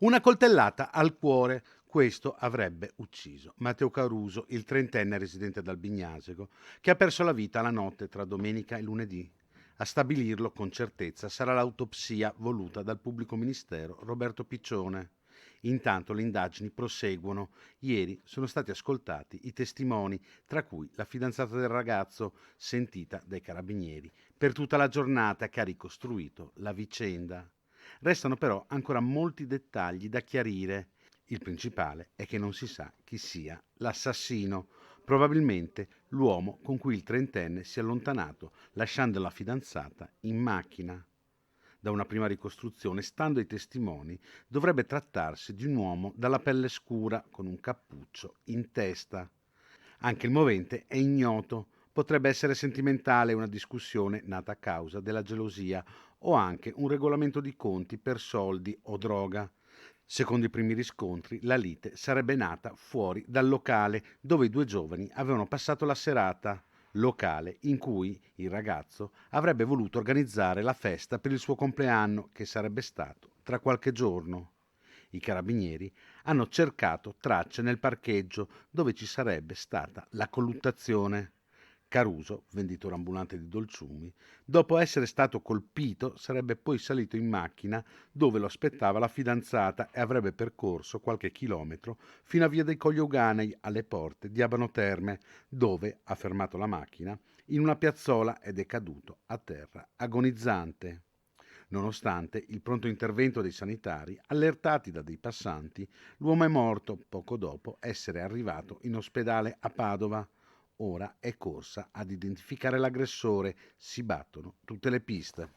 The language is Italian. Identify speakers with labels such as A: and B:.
A: Una coltellata al cuore. Questo avrebbe ucciso Matteo Caruso, il trentenne residente ad Albignasego, che ha perso la vita la notte tra domenica e lunedì. A stabilirlo con certezza sarà l'autopsia voluta dal pubblico ministero Roberto Piccione. Intanto le indagini proseguono. Ieri sono stati ascoltati i testimoni, tra cui la fidanzata del ragazzo, sentita dai carabinieri per tutta la giornata, che ha ricostruito la vicenda. Restano però ancora molti dettagli da chiarire. Il principale è che non si sa chi sia l'assassino, probabilmente l'uomo con cui il trentenne si è allontanato lasciando la fidanzata in macchina. Da una prima ricostruzione, stando ai testimoni, dovrebbe trattarsi di un uomo dalla pelle scura con un cappuccio in testa. Anche il movente è ignoto. Potrebbe essere sentimentale, una discussione nata a causa della gelosia, o anche un regolamento di conti per soldi o droga. Secondo i primi riscontri, la lite sarebbe nata fuori dal locale dove i due giovani avevano passato la serata, locale in cui il ragazzo avrebbe voluto organizzare la festa per il suo compleanno, che sarebbe stato tra qualche giorno. I carabinieri hanno cercato tracce nel parcheggio dove ci sarebbe stata la colluttazione. Caruso, venditore ambulante di dolciumi, dopo essere stato colpito, sarebbe poi salito in macchina dove lo aspettava la fidanzata e avrebbe percorso qualche chilometro fino a Via dei Colli Euganei, alle porte di Abano Terme, dove ha fermato la macchina in una piazzola ed è caduto a terra agonizzante. Nonostante il pronto intervento dei sanitari, allertati da dei passanti, l'uomo è morto poco dopo essere arrivato in ospedale a Padova. Ora è corsa ad identificare l'aggressore, si battono tutte le piste.